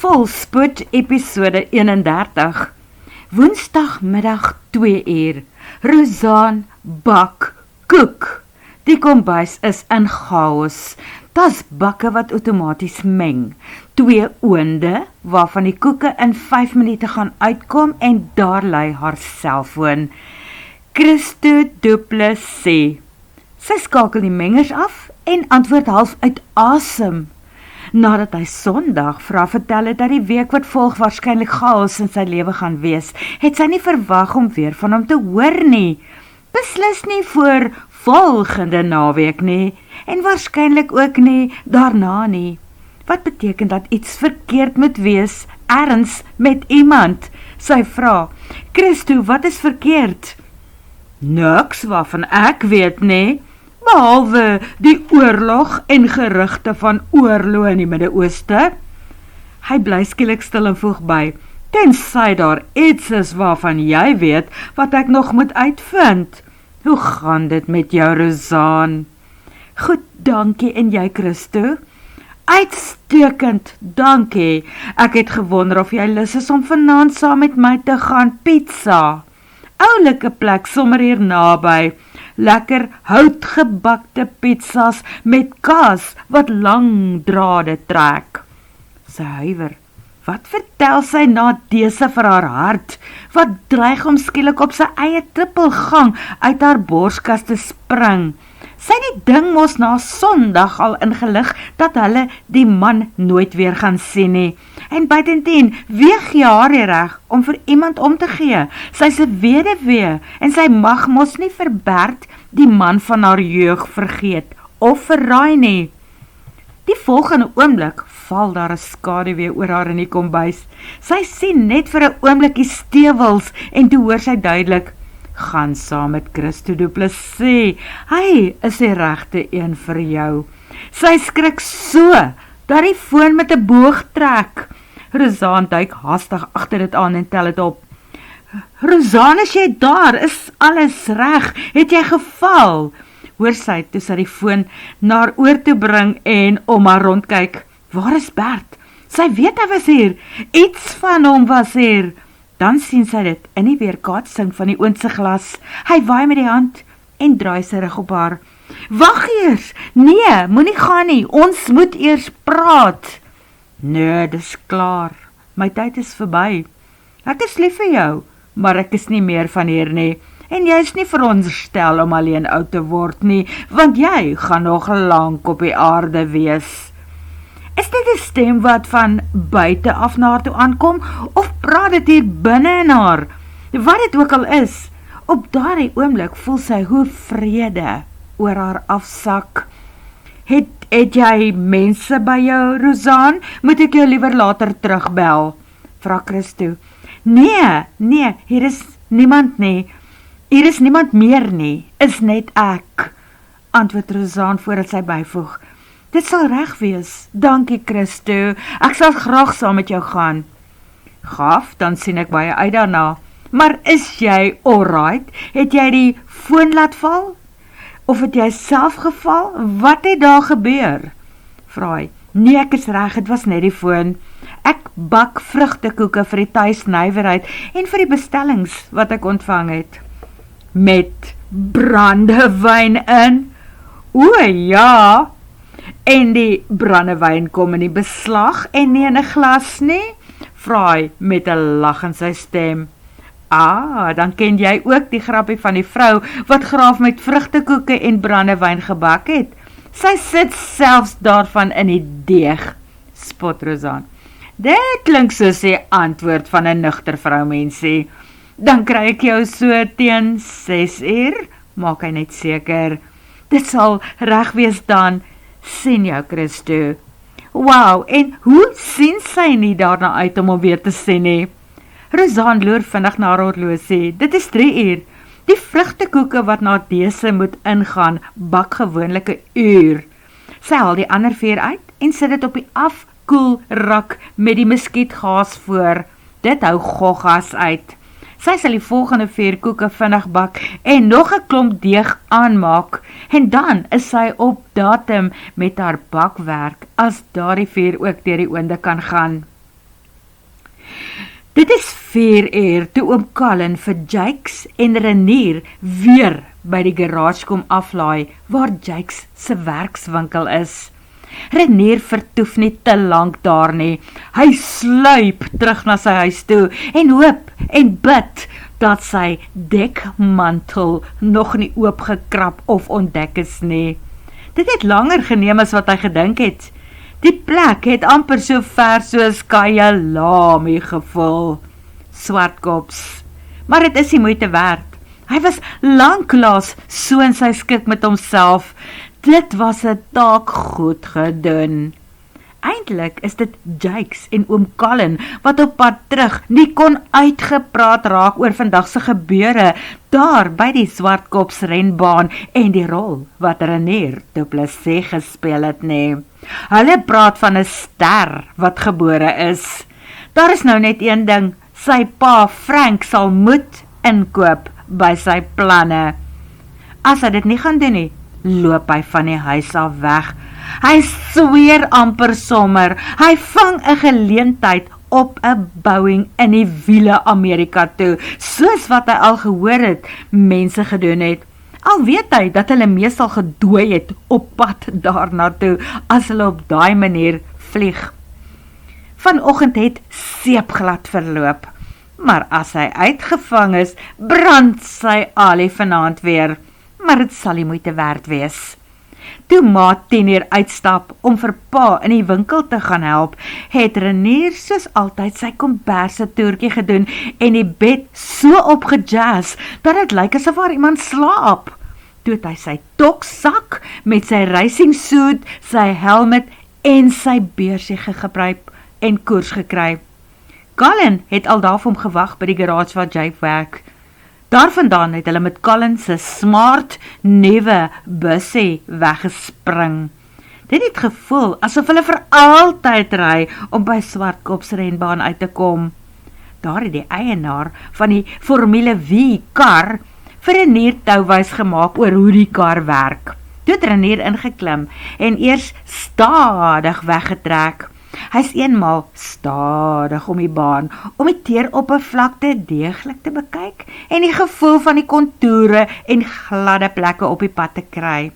Volspoed episode 31. Woensdagmiddag 2 uur. Rozaan bak koek. Die kombuis is in chaos. Das bakke wat outomaties meng. 2 oonde, waarvan die koeke in 5 minute gaan uitkom en daar lê haar selfoon. Christo Duple sê. Sy skakel die mengers af en antwoord half uit asem. Nadat hy Sondag vir haar vertel het dat die week wat volg waarskynlik chaos in sy lewe gaan wees, het sy nie verwag om weer van hom te hoor nie. Beslis nie voor volgende naweek nie, en waarskynlik ook nie daarna nie. Wat beteken dat iets verkeerd moet wees, erns met iemand? Sy vra, Christo, wat is verkeerd? Niks waarvan ek weet nie, behalwe die oorlog en gerugte van oorlog in die Midde-Ooste. Hy bly skielik stil en voeg by, tensy daar iets is waarvan jy weet, wat ek nog moet uitvind. Hoe gaan dit met jou, Rozaan? Goed, dankie, en jy, Christo? Uitstekend, dankie. Ek het gewonder of jy lus is om vanaand saam met my te gaan pizza. Oulike plek sommer hier naby. Lekker houtgebakte pizzas met kaas wat lang drade trek. Sy huiwer. Wat vertel sy na dese vir haar hart? Wat dreig om skielik op sy eie trippelgang uit haar borskas te spring? Sy die ding mos na Sondag al ingelig dat hulle die man nooit weer gaan sien nie. En buitendien, weeg jy haar reg om vir iemand om te gee? Sy's 'n weduwee en sy mag mos nie vir Bert, die man van haar jeug, vergeet of verraai nie. Die volgende oomblik val daar 'n skaduwee oor haar in die kombuis. Sy sien net vir 'n oomblikie stewels en toe hoor sy duidelik, gaan saam met Christo Duplessis, hy is die regte een vir jou. Sy skrik so, dat die foon met 'n boog trek. Rozaan duik haastig agter dit aan en tel dit op. Rozaan, is jy daar? Is alles reg? Het jy geval? Hoor sy, toe sy die foon na haar oor toe bring en om haar rondkyk. Waar is Bert? Sy weet hy was hier. Iets van hom was hier. Dan sien sy dit in die weerkaatsing van die oond se glas. Hy waai met die hand en draai sy rug op haar. Wag eers! Nee, moenie gaan nie. Ons moet eers praat. Nee, dis klaar. My tyd is verby. Ek is lief vir jou, maar ek is nie meer van hier nie. En jy is nie veronderstel om alleen oud te word nie, want jy gaan nog lank op die aarde wees. Is dit 'n stem wat van buite af na haar toe aankom, of praat dit hier binne in haar? Wat dit ook al is, op daardie oomblik voel sy hoe vrede oor haar afsak. Het jy mense by jou, Rozaan? Moet ek jou liewer later terugbel? Vra Christo. Nee, hier is niemand nie. Hier is niemand meer nie, is net ek, antwoord Rozaan voordat sy byvoeg. Dit sal reg wees, dankie Christo, ek sal graag saam met jou gaan. Gaaf, dan sien ek baie uit daarna. Maar is jy alright? Het jy die foon laat val? Of het jy self geval? Wat het daar gebeur? Vra hy. Nee, ek is reg, het was net die foon. Ek bak vrugtekoeke vir die tuisnywerheid en vir die bestellings wat ek ontvang het. Met brandewyn in? O ja, en die brandewyn kom in die beslag en nie in 'n glas nie? Vra hy met 'n lag in sy stem. Dan ken jy ook die grappie van die vrou wat graaf met vrugtekoeke en brandewyn gebak het. Sy sit selfs daarvan in die deeg, spot Rozaan. Dit klink soos die antwoord van 'n nugter vroumensie. Dan kry ek jou so teen 6 uur, maak hy net seker. Dit sal reg wees dan, sien jou Christo. Wow, en hoe sien sy nie daarna uit om weer te sien nie? Rozaan loer vinnig na haar horlosie, dit is 3 uur. Die vrugtekoeke wat na dese moet ingaan, bak gewoonlik 'n uur. Sy haal die ander 4 uit en sit dit op die afkoelrak met die muskietgaas voor. Dit hou goggas uit. Sy sal die volgende 4 koeke vinnig bak en nog 'n klomp deeg aanmaak. En dan is sy op datum met haar bakwerk as daardie 4 ook deur die oonde kan gaan. Dit is 4 uur toe oom Colin vir Jakes en Renier weer by die garage kom aflaai waar Jakes se werkswinkel is. Renier vertoef nie te lank daar nie. Hy sluip terug na sy huis toe en hoop en bid dat sy dekmantel nog nie oopgekrap of ontdek is nie. Dit het langer geneem as wat hy gedink het. Die plek het amper so ver soos Kyalami gevoel. Swartkops. Maar dit is die moeite werd. Hy was lanklaas so in sy skik met homself. Dit was 'n taak goed gedoen. Eintlik is dit Jakes en oom Colin wat op pad terug nie kon uitgepraat raak oor vandag se gebeure daar by die Swartkops renbaan en die rol wat Renier Du Plessis gespeel het nie. Hulle praat van 'n ster wat gebore is. Daar is nou net een ding, sy pa Frank sal moet inkoop by sy planne. As hy dit nie gaan doen nie, loop hy van die huis af weg. Hy sweer amper sommer, hy vang 'n geleentheid op 'n Boeing in die wiele Amerika toe, soos wat hy al gehoor het, mense gedoen het. Al weet hy dat hulle meestal gedooi het op pad daarna toe, as hulle op daai manier vlieg. Vanoggend het seepglad verloop, maar as hy uitgevang is, brand sy alie vanaand weer, maar dit sal die moeite werd wees. Toe ma 10 uur uitstap om vir pa in die winkel te gaan help, het Renier soos altyd sy komberse toertjie gedoen en die bed so opgejazz, dat het lyk asof waar iemand slaap. Toe het hy sy toksak met sy racing suit, sy helmet en sy beursie gebruik en koers gekry. Colin het al daar vir hom gewag by die garage waar Jake werk. Daarvandaan het hulle met Colin se smart, nuwe bussie weggespring. Dit het gevoel asof hulle vir altyd ry om by Swartkops renbaan uit te kom. Daar het die eienaar van die Formule V kar vir Renier touwys gemaak oor hoe die kar werk. Toe het Renier ingeklim en eers stadig weggetrek. Hy is eenmaal stadig om die baan, om die teeroppervlakte deeglik te bekyk en die gevoel van die kontoure en gladde plekke op die pad te kry.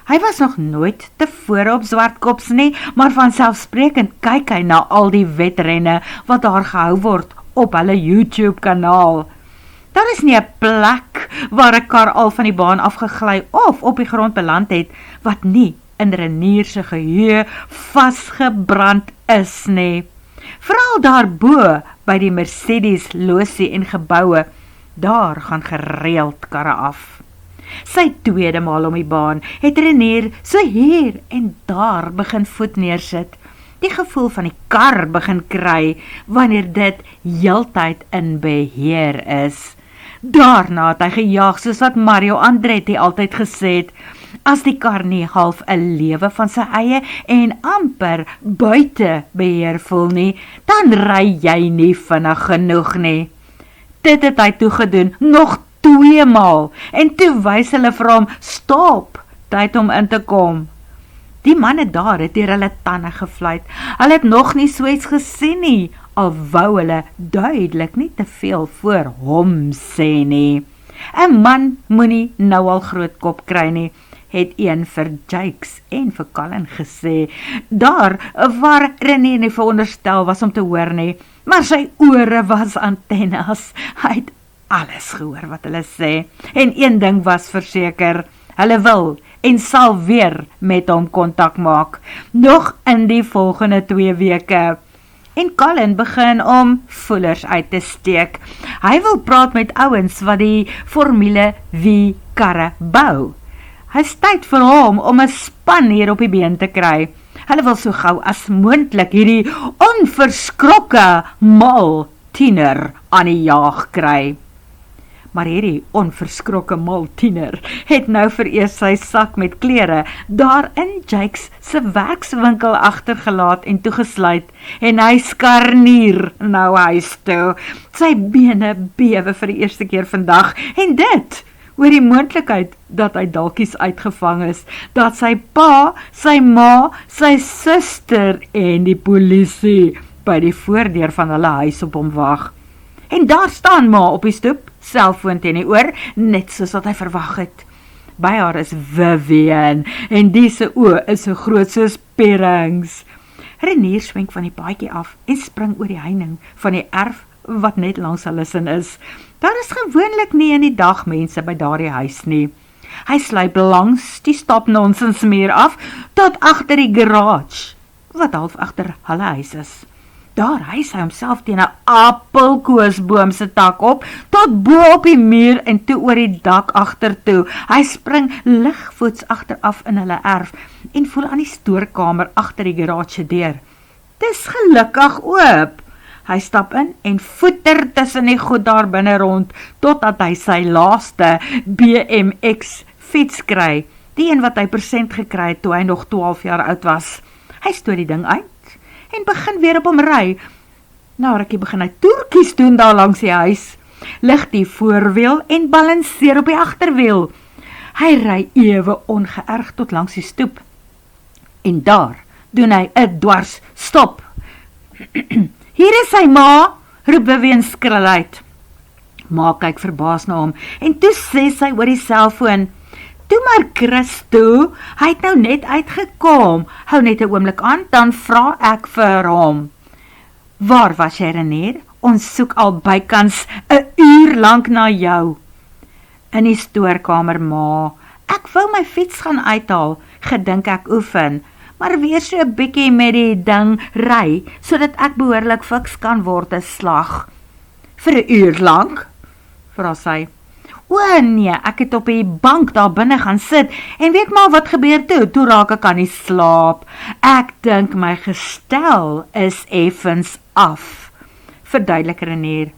Hy was nog nooit tevore op Swartkops nie, maar vanselfsprekend kyk hy na al die wedrenne wat daar gehou word op hulle YouTube-kanaal. Daar is nie 'n plek waar 'n kar al van die baan afgegly of op die grond beland het, wat nie in Renier se geheue vasgebrand is nie. Veral daarbo by die Mercedes losie en geboue, daar gaan gereeld karre af. Sy tweede maal om die baan het Renier so hier en daar begin voet neersit. Die gevoel van die kar begin kry wanneer dit heeltyd in beheer is. Daarna het hy gejaag soos wat Mario Andretti altyd gesê het, as die kar nie half 'n lewe van sy eie en amper buite beheer voel nie, dan ry jy nie vinnig genoeg nie. Dit het hy toegedoen, nog 2 maal, en toe wys hulle vir hom, stop, tyd om in te kom. Die manne daar het deur hulle tande gevluit, hulle het nog nie so iets gesien nie, al wou hulle duidelik nie te veel voor hom sê nie. 'n Man moenie nou al groot kop kry nie, het een vir Jakes en vir Colin gesê, daar waar Renier nie veronderstel was om te hoor nie, maar sy ore was antennes, hy het alles gehoor wat hulle sê, en een ding was verseker, hulle wil en sal weer met hom kontak maak, nog in die volgende 2 weke. En Colin begin om voelers uit te steek. Hy wil praat met ouens wat die Formule V karre bou. Hy is tyd vir hom om 'n span hier op die been te kry. Hulle wil so gou as moontlik hierdie onverskrokke mal tiener aan die jaag kry. Maar hierdie onverskrokke mal tiener het nou vereers sy sak met klere daar in Jakes se werkswinkel agtergelaat en toegesluit, en hy skarnier nou huis toe. Sy bene bewe vir die eerste keer vandag, en dit oor die moontlikheid dat hy dalkies uitgevang is, dat sy pa, sy ma, sy suster en die polisie by die voordeur van hulle huis op hom wag. En daar staan ma op die stoep, selfoon teen die oor, net soos wat hy verwag het. By haar is Vivian, en die se oë is so groot soos perings. Renier swenk van die paadjie af en spring oor die heining van die erf wat net langs hulle sin is. Daar is gewoonlik nie in die dag mense by daardie huis nie. Hy sluip langs die stop-nonsens muur af tot agter die garage, wat half agter hulle huis is. Daar hys hy homself teen 'n appelkoosboom se tak op, tot bo op die muur en toe oor die dak agtertoe. Hy spring ligvoets agteraf in hulle erf en voel aan die stoorkamer agter die garage deur. Dis gelukkig oop. Hy stap in en voeter tussen die goed daar binne rond, totdat hy sy laaste BMX fiets kry, die een wat hy persent gekry het toe hy nog 12 jaar oud was. Hy stoot die ding uit en begin weer op hom ry. Na rukkie begin hy toertjies doen daar langs die huis, lig die voorwiel en balanseer op die agterwiel. Hy ry ewe ongeërg tot langs die stoep. En daar doen hy 'n dwars stop. Hier is hy, ma, roep Vivian skril uit. Ma kyk verbaas na hom en toe sê sy oor die selfoon, "Toe maar Christo, hy het nou net uitgekom. Hou net 'n oomblik aan, dan vra ek vir hom." "Waar was jy, Renier? Ons soek al bykans 'n uur lank na jou." "In die stoorkamer, ma. Ek wou my fiets gaan uithaal, gedink ek oefen, maar weer so 'n bietjie met die ding ry, sodat ek behoorlik fiks kan word 'n slag." "Vir 'n uur lank?" vra sy. "O nee, ek het op die bank daar binne gaan sit, en weet maar wat gebeur toe raak ek aan die slaap. Ek dink my gestel is effens af," verduidelik Renier.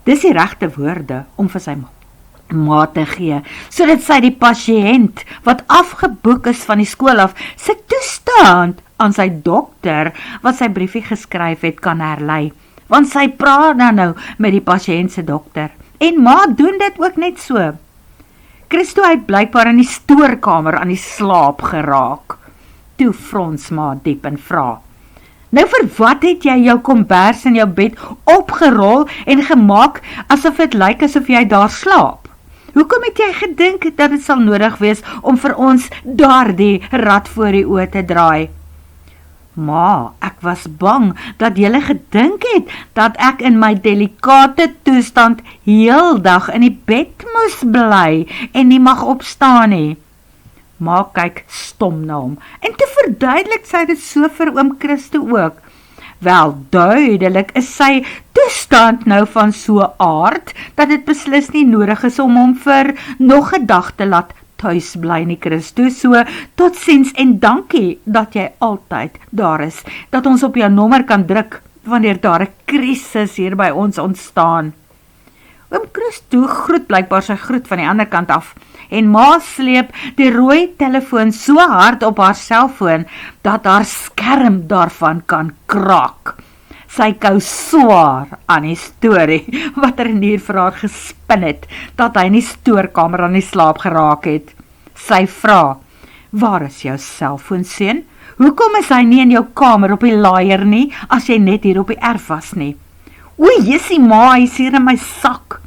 Dis die regte woorde om vir sy ma te gee, sodat sy die pasiënt wat afgeboek is van die skool af, sy toestand aan sy dokter wat sy briefie geskryf het kan herlei, want sy praat nou met die pasiënt se dokter. En ma doen dit ook net so. Christo het blykbaar in die stoorkamer aan die slaap geraak. Toe frons ma diep en vra, "Nou vir wat het jy jou kombers in jou bed opgerol en gemaak asof dit lyk asof jy daar slaap? Hoekom het jy gedink dat dit sal nodig wees om vir ons daardie rad voor die oë te draai?" "Ma, ek was bang dat julle gedink het dat ek in my delikate toestand heeldag in die bed moes bly en nie mag opstaan nie." Ma kyk stom na hom en te verduidelik sy dit so vir oom Christo ook. Wel, duidelik is sy toestand nou van so aard dat dit beslis nie nodig is om hom vir nog 'n dag te laat thuis bly nie, Christo, so totsiens en dankie dat jy altyd daar is, dat ons op jou nommer kan druk wanneer daar 'n krisis hier by ons ontstaan. Oom Christo groet blykbaar sy groet van die ander kant af en ma sleep die rooi telefoon so hard op haar selfoon dat haar skerm daarvan kan kraak. Sy kou swaar aan die storie wat Renier vir haar gespin het, dat hy in die stoorkamer aan die slaap geraak het. Sy vra, "Waar is jou selfoon, seun? Hoekom is hy nie in jou kamer op die laaier nie, as jy net hier op die erf was nie?" "O, jessie ma, hy is hier in my sak."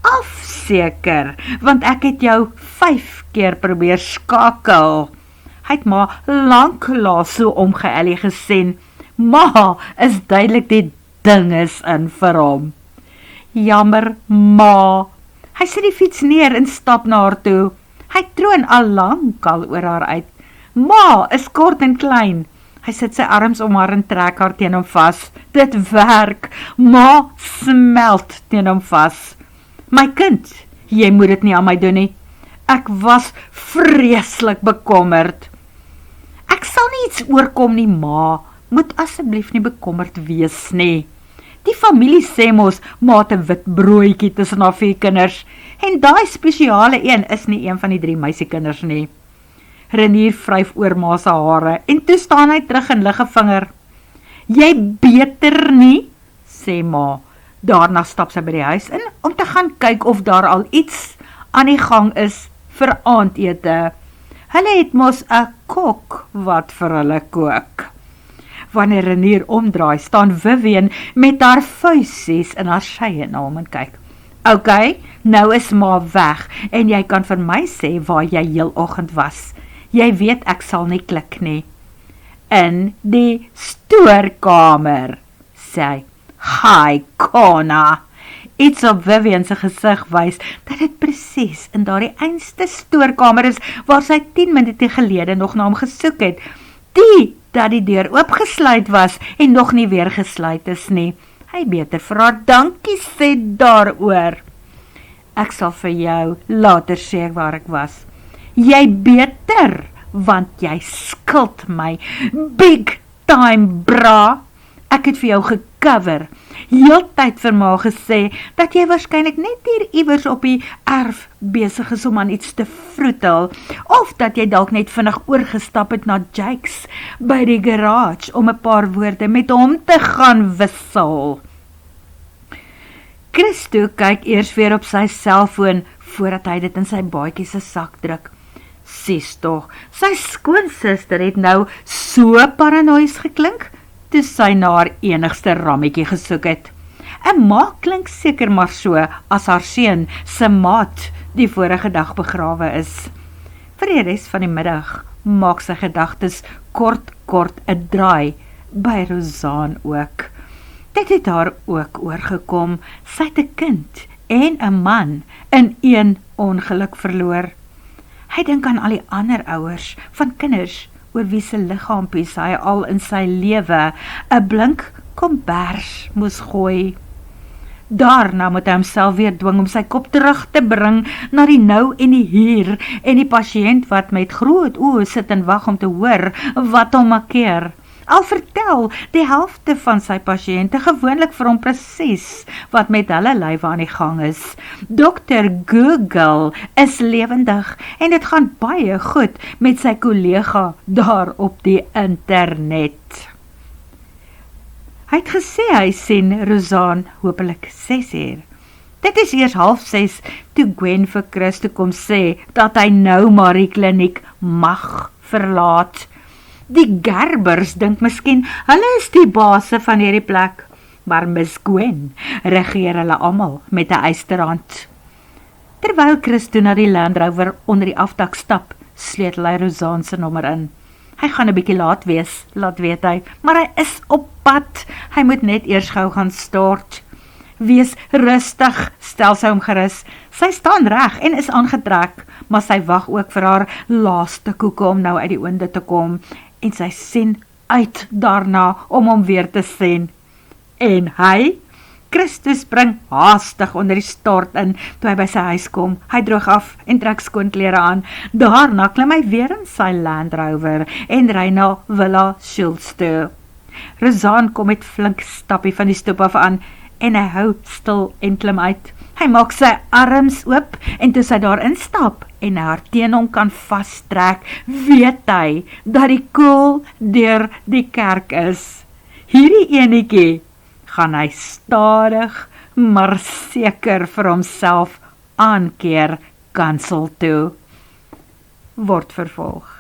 "Afseker, want ek het jou 5 keer probeer skakel." Hy het ma lanklaas so omgeëlie gesê, "Ma, is duidelik die ding is in vir hom." "Jammer, ma." Hy sit die fiets neer en stap na haar toe. Hy troon al lankal oor haar uit. Ma is kort en klein. Hy sit sy arms om haar en trek haar teen hom vas. Dit werk. Ma smelt teen hom vas. "My kind, jy moet dit nie aan my doen nie. Ek was vreeslik bekommerd." "Ek sal nie iets oorkom nie, ma. Moet asseblief nie bekommerd wees nie. Die familie sê mos, ma het 'n wit broodjie tussen haar 4 kinders, en daai spesiale een is nie een van die 3 meisiekinders nie." Renier vryf oor ma se hare, en toe staan hy terug en lig 'n vinger. "Jy beter nie," sê ma. Daarna stap sy by die huis in, om te gaan kyk of daar al iets aan die gang is vir aandete. Hulle het mos 'n kok wat vir hulle kook. Wanneer Renier omdraai, staan Vivian met haar vuisies in haar sye na hom en kyk. Ok, nou is ma weg, en jy kan vir my sê waar jy heel oggend was. Jy weet ek sal nie klik nie. In die stoorkamer, sê hy. Hi, Kona. Iets op Vivian se gesig wys dat dit presies in daardie einste stoorkamer is waar sy 10 minute gelede nog na hom gesoek het. Die dat die deur oopgesluit was en nog nie weer gesluit is nie. Hy beter vir haar dankie sê daaroor. Ek sal vir jou later sê waar ek was. Jy beter, want jy skuld my. Big time, bra. Ek het vir jou gecover. Heeltyd vir ma gesê, dat jy waarskynlik net hier iewers op die erf besig is om aan iets te vroetel, of dat jy dalk net vinnig oorgestap het na Jake's by die garage, om 'n paar woorde met hom te gaan wissel. Christo kyk eers weer op sy selfoon, voordat hy dit in sy baadjie se sak druk. Sies tog, sy skoonsister het nou so paranoïes geklink, toe sy na haar enigste rammetjie gesoek het. En ma klink seker maar so, as haar seun se maat die vorige dag begrawe is. Vir die res van die middag maak sy gedagtes kort 'n draai, by Rozaan ook. Dit het haar ook oorgekom, sy het 'n kind en 'n man in een ongeluk verloor. Hy dink aan al die ander ouers van kinders, oor wie se liggaampies hy al in sy lewe 'n blink kombers moes gooi. Daarna moet hy homself weer dwing om sy kop terug te bring na die nou en die hier en die pasiënt wat met groot oë sit en wag om te hoor wat hom makeer. Al vertel die helfte van sy pasiënte gewoonlik vir hom presies wat met hulle lywe aan die gang is. Dr. Google is lewendig en dit gaan baie goed met sy kollega daar op die internet. Hy het gesê hy sien Rozaan hopelik 6 uur. Dit is eers 5:30 toe Gwen vir Christo kom sê dat hy nou maar die kliniek mag verlaat. Die Gerbers dink miskien hulle is die baase van hierdie plek, maar Miss Gwen regeer hulle almal met 'n eysterhand. Terwyl Christo na die Land Rover onder die afdak stap, sleutel hy Rozaan se nommer in. Hy gaan 'n bietjie laat wees, laat weet hy, maar hy is op pad. Hy moet net eers gou gaan stort. Wees rustig, stel sy hom gerus. Sy staan reg en is aangetrek, maar sy wag ook vir haar laaste koeke om nou uit die oonde te kom, en sy sien uit daarna om hom weer te sien. En hy? Christus spring haastig onder die stort in, toe hy by sy huis kom. Hy droog af en trek skoonklere aan. Daarna klim hy weer in sy Land Rover en ry na Villa Schultz toe. Rozaan kom met flink stappie van die stoep af aan, en hy hou stil en klim uit. Hy maak sy arms oop, en toe sy daar instap, en haar teen hom kan vastrek, weet hy, dat die koel deur die kerk is. Hierdie enetjie gaan hy stadig, maar seker vir homself aankeer kansel toe. Word vervolg.